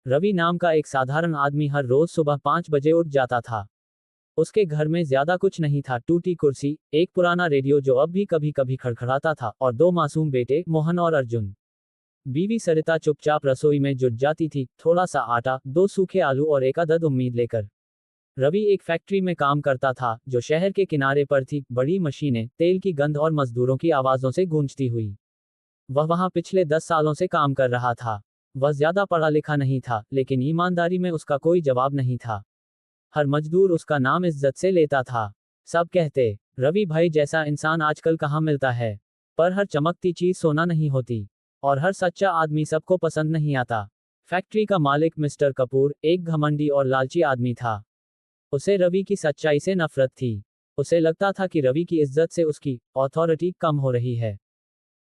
रवि नाम का एक साधारण आदमी हर रोज सुबह 5 बजे उठ जाता था। उसके घर में ज्यादा कुछ नहीं था, टूटी कुर्सी, एक पुराना रेडियो जो अब भी कभी कभी खड़खड़ाता था, और दो मासूम बेटे, मोहन और अर्जुन। बीवी सरिता चुपचाप रसोई में जुट जाती थी, थोड़ा सा आटा, दो सूखे आलू और एक अदद उम्मीद लेकर। रवि एक फैक्ट्री में काम करता था, जो शहर के किनारे पर थी, बड़ी मशीनें, तेल की गंध और मजदूरों की आवाजों से गूंजती हुई। वह वहां पिछले 10 सालों से काम कर रहा था। वह ज्यादा पढ़ा लिखा नहीं था, लेकिन ईमानदारी में उसका कोई जवाब नहीं था। हर मजदूर उसका नाम इज्जत से लेता था। सब कहते, रवि भाई जैसा इंसान आजकल कहाँ मिलता है। पर हर चमकती चीज सोना नहीं होती, और हर सच्चा आदमी सबको पसंद नहीं आता। फैक्ट्री का मालिक मिस्टर कपूर एक घमंडी और लालची आदमी था। उसे रवि की सच्चाई से नफरत थी। उसे लगता था कि रवि की इज्जत से उसकी अथॉरिटी कम हो रही है।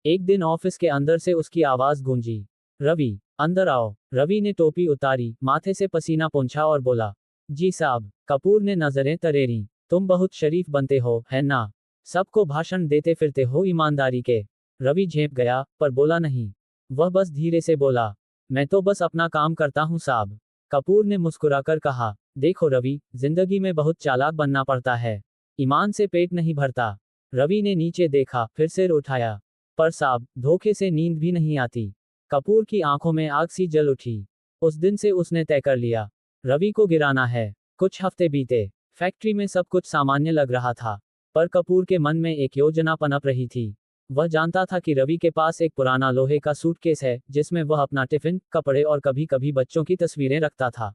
एक दिन ऑफिस के अंदर से उसकी आवाज गूंजी, रवि, अंदर आओ। रवि ने टोपी उतारी, माथे से पसीना पोंछा और बोला, जी साहब। कपूर ने नजरें तरेरी, तुम बहुत शरीफ बनते हो, है ना? सबको भाषण देते फिरते हो ईमानदारी के। रवि झेंप गया, पर बोला नहीं। वह बस धीरे से बोला, मैं तो बस अपना काम करता हूँ साहब। कपूर ने मुस्कुराकर कहा, देखो रवि, जिंदगी में बहुत चालाक बनना पड़ता है। ईमान से पेट नहीं भरता। रवि ने नीचे देखा, फिर सिर उठाया, पर साहब, धोखे से नींद भी नहीं आती। कपूर की आंखों में आग सी जल उठी। उस दिन से उसने तय कर लिया, रवि को गिराना है। कुछ हफ्ते बीते। फैक्ट्री में सब कुछ सामान्य लग रहा था, पर कपूर के मन में एक योजना पनप रही थी। वह जानता था कि रवि के पास एक पुराना लोहे का सूटकेस है, जिसमें वह अपना टिफिन, कपड़े और कभी कभी बच्चों की तस्वीरें रखता था।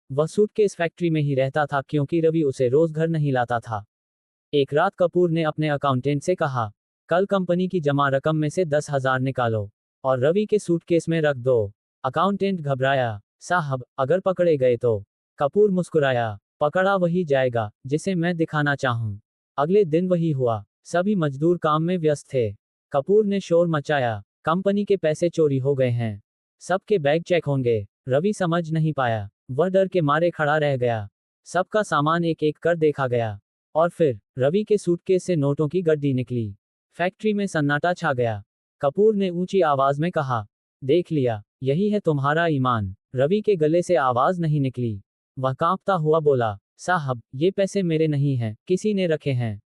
वह सूटकेस फैक्ट्री में ही रहता था, क्योंकि रवि उसे रोज घर नहीं लाता था। एक रात कपूर ने अपने अकाउंटेंट से कहा, कल कंपनी की जमा रकम में से 10,000 निकालो और रवि के सूटकेस में रख दो। अकाउंटेंट घबराया, साहब, अगर पकड़े गए तो? कपूर मुस्कुराया, पकड़ा वही जाएगा जिसे मैं दिखाना चाहूं। अगले दिन वही हुआ। सभी मजदूर काम में व्यस्त थे। कपूर ने शोर मचाया, कंपनी के पैसे चोरी हो गए हैं, सबके बैग चेक होंगे। रवि समझ नहीं पाया। वह डर के मारे खड़ा रह गया। सबका सामान एक एक कर देखा गया, और फिर रवि के सूटकेस से नोटों की गड्डी निकली। फैक्ट्री में सन्नाटा छा गया। कपूर ने ऊंची आवाज में कहा, देख लिया, यही है तुम्हारा ईमान। रवि के गले से आवाज नहीं निकली। वह कांपता हुआ बोला, साहब, ये पैसे मेरे नहीं हैं, किसी ने रखे हैं।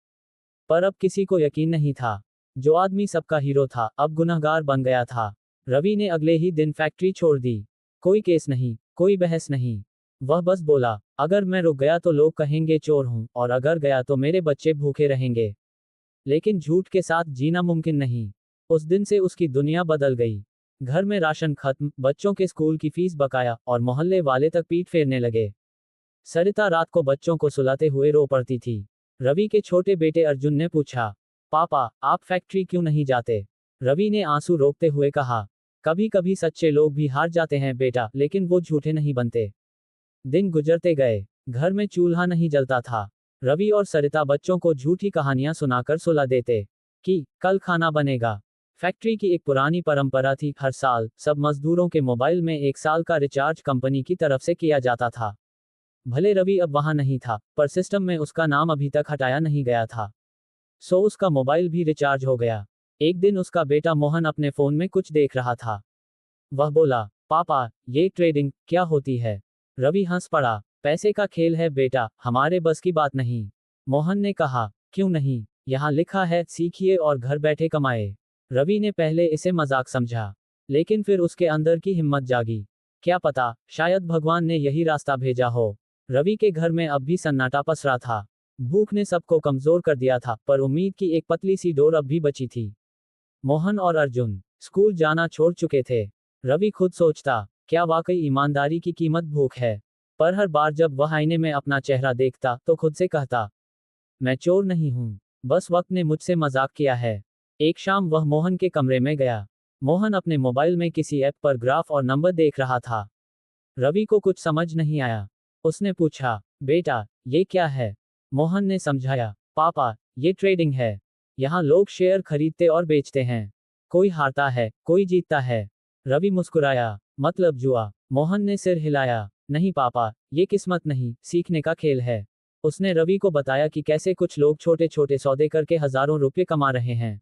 पर अब किसी को यकीन नहीं था। जो आदमी सबका हीरो था, अब गुनहगार बन गया था। रवि ने अगले ही दिन फैक्ट्री छोड़ दी। कोई केस नहीं, कोई बहस नहीं। वह बस बोला, अगर मैं रुक गया तो लोग कहेंगे चोर हूं, और अगर गया तो मेरे बच्चे भूखे रहेंगे। लेकिन झूठ के साथ जीना मुमकिन नहीं। उस दिन से उसकी दुनिया बदल गई। घर में राशन खत्म, बच्चों के स्कूल की फीस बकाया, और मोहल्ले वाले तक पीठ फेरने लगे। सरिता रात को बच्चों को सुलाते हुए रो पड़ती थी। रवि के छोटे बेटे अर्जुन ने पूछा, पापा, आप फैक्ट्री क्यों नहीं जाते? रवि ने आंसू रोकते हुए कहा, कभी कभी सच्चे लोग भी हार जाते हैं बेटा, लेकिन वो झूठे नहीं बनते। दिन गुजरते गए। घर में चूल्हा नहीं जलता था। रवि और सरिता बच्चों को झूठी कहानियां सुनाकर सुला देते कि कल खाना बनेगा। फैक्ट्री की एक पुरानी परंपरा थी, हर साल सब मजदूरों के मोबाइल में 1 साल का रिचार्ज कंपनी की तरफ से किया जाता था। भले रवि अब वहां नहीं था, पर सिस्टम में उसका नाम अभी तक हटाया नहीं गया था। सो उसका मोबाइल भी रिचार्ज हो गया। एक दिन उसका बेटा मोहन अपने फोन में कुछ देख रहा था। वह बोला, पापा, ये ट्रेडिंग क्या होती है? रवि हंस पड़ा, पैसे का खेल है बेटा, हमारे बस की बात नहीं। मोहन ने कहा, क्यों नहीं? यहाँ लिखा है, सीखिए और घर बैठे कमाए। रवि ने पहले इसे मजाक समझा, लेकिन फिर उसके अंदर की हिम्मत जागी। क्या पता, शायद भगवान ने यही रास्ता भेजा हो। रवि के घर में अब भी सन्नाटा पसरा था। भूख ने सबको कमजोर कर दिया था, पर उम्मीद की एक पतली सी डोर अब भी बची थी। मोहन और अर्जुन स्कूल जाना छोड़ चुके थे। रवि खुद सोचता, क्या वाकई ईमानदारी की कीमत भूख है? पर हर बार जब वह आईने में अपना चेहरा देखता, तो खुद से कहता, मैं चोर नहीं हूं, बस वक्त ने मुझसे मजाक किया है। एक शाम वह मोहन के कमरे में गया। मोहन अपने मोबाइल में किसी ऐप पर ग्राफ और नंबर देख रहा था। रवि को कुछ समझ नहीं आया। उसने पूछा, बेटा, ये क्या है? मोहन ने समझाया, पापा, ये ट्रेडिंग है। यहाँ लोग शेयर खरीदते और बेचते हैं। कोई हारता है, कोई जीतता है। रवि मुस्कुराया, मतलब जुआ? मोहन ने सिर हिलाया, नहीं पापा, ये किस्मत नहीं, सीखने का खेल है। उसने रवि को बताया कि कैसे कुछ लोग छोटे छोटे सौदे करके हजारों रुपए कमा रहे हैं।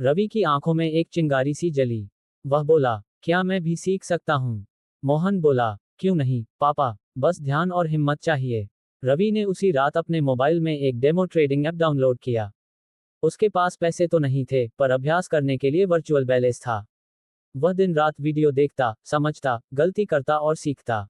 रवि की आंखों में एक चिंगारी सी जली। वह बोला, क्या मैं भी सीख सकता हूँ? मोहन बोला, क्यों नहीं पापा, बस ध्यान और हिम्मत चाहिए। रवि ने उसी रात अपने मोबाइल में एक डेमो ट्रेडिंग ऐप डाउनलोड किया। उसके पास पैसे तो नहीं थे, पर अभ्यास करने के लिए वर्चुअल बैलेंस था। वह दिन रात वीडियो देखता, समझता, गलती करता और सीखता।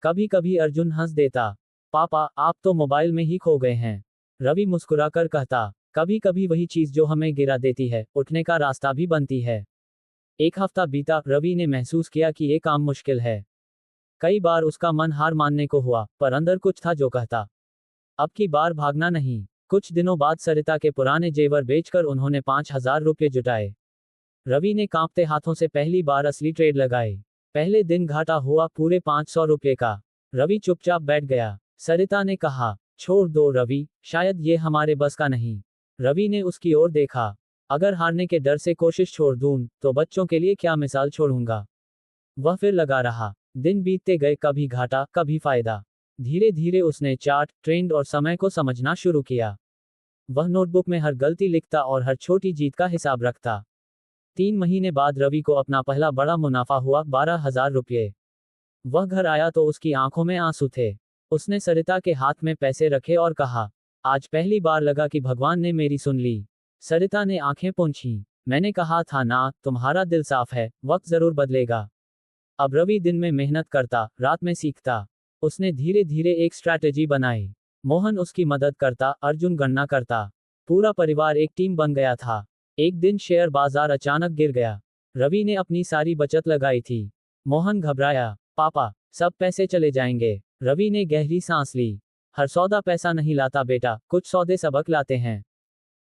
कभी कभी अर्जुन हंस देता, पापा आप तो मोबाइल में ही खो गए हैं। रवि मुस्कुराकर कहता, कभी कभी वही चीज जो हमें गिरा देती है, उठने का रास्ता भी बनती है। एक हफ्ता बीता, रवि ने महसूस किया कि ये काम मुश्किल है। कई बार उसका मन हार मानने को हुआ, पर अंदर कुछ था जो कहता, अब की बार भागना नहीं। कुछ दिनों बाद सरिता के पुराने जेवर बेचकर उन्होंने 5,000 रुपये जुटाए। रवि ने कांपते हाथों से पहली बार असली ट्रेड लगाए। पहले दिन घाटा हुआ पूरे 500 रुपये का। रवि चुपचाप बैठ गया। सरिता ने कहा, छोड़ दो रवि, शायद ये हमारे बस का नहीं। रवि ने उसकी ओर देखा, अगर हारने के डर से कोशिश छोड़ दूं, तो बच्चों के लिए क्या मिसाल छोड़ूंगा। वह फिर लगा रहा। दिन बीतते गए, कभी घाटा कभी फायदा। धीरे धीरे उसने चार्ट, ट्रेंड और समय को समझना शुरू किया। वह नोटबुक में हर गलती लिखता और हर छोटी जीत का हिसाब रखता। 3 महीने बाद रवि को अपना पहला बड़ा मुनाफा हुआ, 12,000 रुपये। वह घर आया तो उसकी आंखों में आंसू थे। उसने सरिता के हाथ में पैसे रखे और कहा, आज पहली बार लगा कि भगवान ने मेरी सुन ली। सरिता ने आंखें पोंछी। मैंने कहा था ना, तुम्हारा दिल साफ है, वक्त जरूर बदलेगा। अब रवि दिन में मेहनत करता, रात में सीखता। उसने धीरे धीरे एक स्ट्रैटेजी बनाई। मोहन उसकी मदद करता, अर्जुन गणना करता। पूरा परिवार एक टीम बन गया था। एक दिन शेयर बाजार अचानक गिर गया। रवि ने अपनी सारी बचत लगाई थी। मोहन घबराया, पापा, सब पैसे चले जाएंगे। रवि ने गहरी सांस ली। हर सौदा पैसा नहीं लाता बेटा, कुछ सौदे सबक लाते हैं।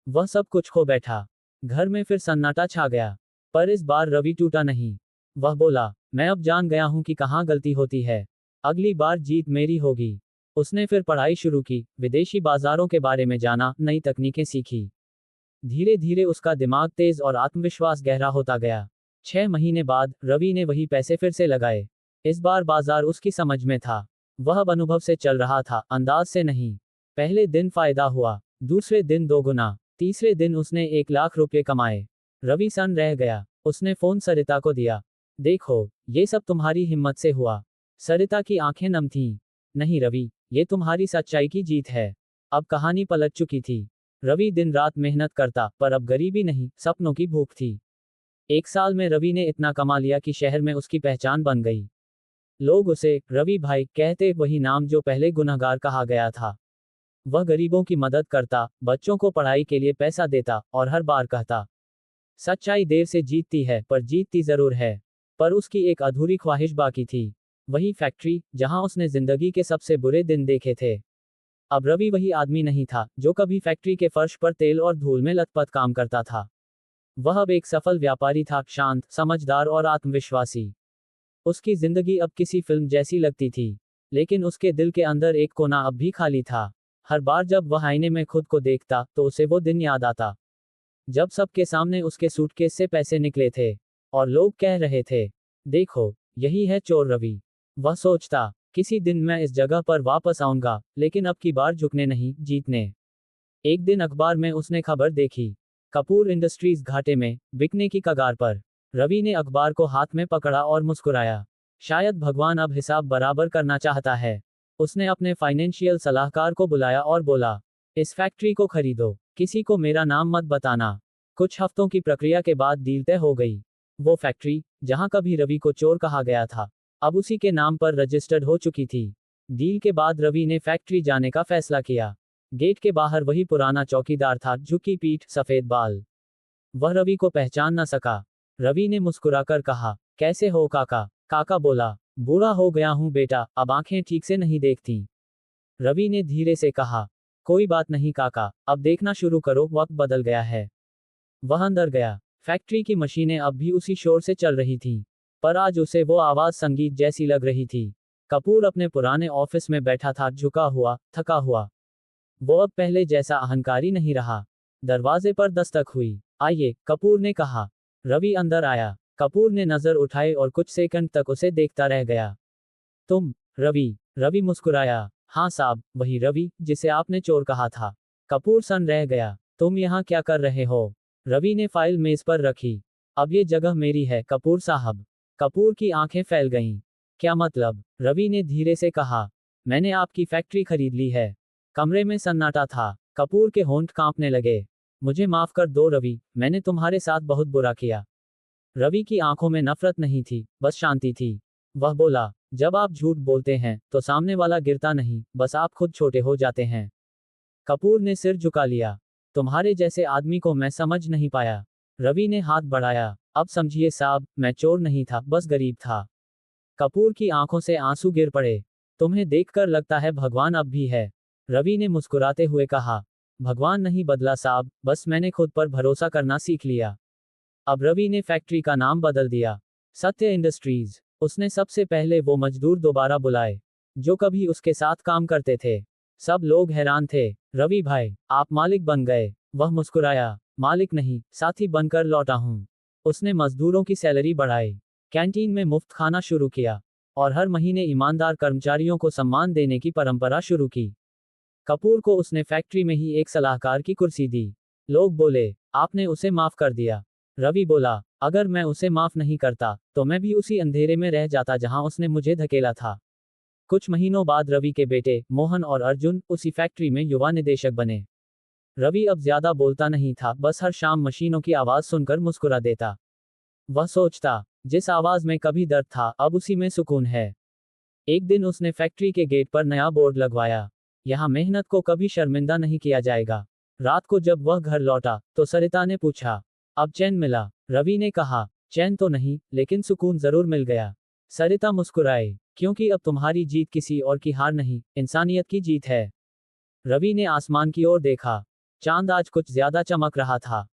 वह सब कुछ खो बैठा। घर में फिर सन्नाटा छा गया। पर इस बार रवि टूटा नहीं। वह बोला, मैं अब जान गया हूं कि कहाँ गलती होती है। अगली बार जीत मेरी होगी। उसने फिर पढ़ाई शुरू की, विदेशी बाजारों के बारे में जाना, नई तकनीकें सीखी। धीरे धीरे उसका दिमाग तेज और आत्मविश्वास गहरा होता गया। 6 महीने बाद रवि ने वही पैसे फिर से लगाए। इस बार बाजार उसकी समझ में था। वह अब अनुभव से चल रहा था, अंदाज से नहीं। पहले दिन फायदा हुआ, दूसरे दिन 2 गुना, तीसरे दिन उसने 1 लाख रुपये कमाए। रवि सन रह गया। उसने फोन सरिता को दिया, देखो, ये सब तुम्हारी हिम्मत से हुआ। सरिता की आंखें नम थीं। नहीं रवि, ये तुम्हारी सच्चाई की जीत है। अब कहानी पलट चुकी थी। रवि दिन रात मेहनत करता, पर अब गरीबी नहीं, सपनों की भूख थी। 1 साल में रवि ने इतना कमा लिया कि शहर में उसकी पहचान बन गई। लोग उसे रवि भाई कहते, वही नाम जो पहले गुनहगार कहा गया था। वह गरीबों की मदद करता, बच्चों को पढ़ाई के लिए पैसा देता, और हर बार कहता, सच्चाई देर से जीतती है, पर जीतती जरूर है। पर उसकी एक अधूरी ख्वाहिश बाकी थी। वही फैक्ट्री, जहां उसने जिंदगी के सबसे बुरे दिन देखे थे। अब रवि वही आदमी नहीं था, जो कभी फैक्ट्री के फर्श पर तेल और धूल में लथपथ काम करता था। वह अब एक सफल व्यापारी था, शांत, समझदार और आत्मविश्वासी। उसकी जिंदगी अब किसी फिल्म जैसी लगती थी। लेकिन उसके दिल के अंदर एक कोना अब भी खाली था। हर बार जब वह आईने में खुद को देखता, तो उसे वो दिन याद आता, जब सबके सामने उसके सूटकेस से पैसे निकले थे। और लोग कह रहे थे, देखो, यही है चोर रवि। वह सोचता, किसी दिन मैं इस जगह पर वापस आऊंगा, लेकिन अब की बार झुकने नहीं, जीतने। एक दिन अखबार में उसने खबर देखी, कपूर इंडस्ट्रीज घाटे में, बिकने की कगार पर। रवि ने अखबार को हाथ में पकड़ा और मुस्कुराया। शायद भगवान अब हिसाब बराबर करना चाहता है। उसने अपने फाइनेंशियल सलाहकार को बुलाया और बोला, इस फैक्ट्री को खरीदो, किसी को मेरा नाम मत बताना। कुछ हफ्तों की प्रक्रिया के बाद डील तय हो गई। वो फैक्ट्री, जहां कभी रवि को चोर कहा गया था, अब उसी के नाम पर रजिस्टर्ड हो चुकी थी। डील के बाद रवि ने फैक्ट्री जाने का फैसला किया। गेट के बाहर वही पुराना चौकीदार था, झुकी पीठ, सफेद बाल। वह रवि को पहचान न सका। रवि ने मुस्कुराकर कहा, कैसे हो काका। काका बोला, बूढ़ा हो गया हूं बेटा, अब आंखें ठीक से नहीं देखती। रवि ने धीरे से कहा, कोई बात नहीं काका, अब देखना शुरू करो, वक्त बदल गया है। वह अंदर गया। फैक्ट्री की मशीनें अब भी उसी शोर से चल रही थीं, पर आज उसे वो आवाज संगीत जैसी लग रही थी। कपूर अपने पुराने ऑफिस में बैठा था, झुका हुआ, थका हुआ। वो अब पहले जैसा अहंकारी नहीं रहा। दरवाजे पर दस्तक हुई। आइए, कपूर ने कहा। रवि अंदर आया। कपूर ने नजर उठाई और कुछ सेकंड तक उसे देखता रह गया। तुम, रवि। रवि मुस्कुराया, हाँ साहब, वही रवि जिसे आपने चोर कहा था। कपूर सन रह गया। तुम यहाँ क्या कर रहे हो। रवि ने फाइल मेज पर रखी। अब ये जगह मेरी है कपूर साहब। कपूर की आंखें फैल गईं। क्या मतलब? रवि ने धीरे से कहा। मैंने आपकी फैक्ट्री खरीद ली है। कमरे में सन्नाटा था। कपूर के होंठ कांपने लगे। मुझे माफ कर दो रवि, मैंने तुम्हारे साथ बहुत बुरा किया। रवि की आंखों में नफरत नहीं थी, बस शांति थी। वह बोला, जब आप झूठ बोलते हैं तो सामने वाला गिरता नहीं, बस आप खुद छोटे हो जाते हैं। कपूर ने सिर झुका लिया। तुम्हारे जैसे आदमी को मैं समझ नहीं पाया। रवि ने हाथ बढ़ाया। अब समझिए साहब, मैं चोर नहीं था, बस गरीब था। कपूर की आंखों से आंसू गिर पड़े। तुम्हें देखकर लगता है भगवान अब भी है। रवि ने मुस्कुराते हुए कहा। भगवान नहीं बदला साहब, बस मैंने खुद पर भरोसा करना सीख लिया। अब रवि ने फैक्ट्री का नाम बदल दिया, सत्य इंडस्ट्रीज। उसने सबसे पहले वो मजदूर दोबारा बुलाए जो कभी उसके साथ काम करते थे। सब लोग हैरान थे। रवि भाई, आप मालिक बन गए। वह मुस्कुराया। मालिक नहीं, साथी बनकर लौटा हूं। उसने मजदूरों की सैलरी बढ़ाई, कैंटीन में मुफ्त खाना शुरू किया और हर महीने ईमानदार कर्मचारियों को सम्मान देने की परंपरा शुरू की। कपूर को उसने फैक्ट्री में ही एक सलाहकार की कुर्सी दी। लोग बोले, आपने उसे माफ कर दिया। रवि बोला, अगर मैं उसे माफ नहीं करता तो मैं भी उसी अंधेरे में रह जाता जहां उसने मुझे धकेला था। कुछ महीनों बाद रवि के बेटे मोहन और अर्जुन उसी फैक्ट्री में युवा निदेशक बने। रवि अब ज्यादा बोलता नहीं था, बस हर शाम मशीनों की आवाज सुनकर मुस्कुरा देता। वह सोचता, जिस आवाज में कभी दर्द था अब उसी में सुकून है। एक दिन उसने फैक्ट्री के गेट पर नया बोर्ड लगवाया, यहाँ मेहनत को कभी शर्मिंदा नहीं किया जाएगा। रात को जब वह घर लौटा तो सरिता ने पूछा, अब चैन मिला? रवि ने कहा, चैन तो नहीं, लेकिन सुकून जरूर मिल गया। सरिता मुस्कुराई, क्योंकि अब तुम्हारी जीत किसी और की हार नहीं, इंसानियत की जीत है। रवि ने आसमान की ओर देखा। चांद आज कुछ ज्यादा चमक रहा था।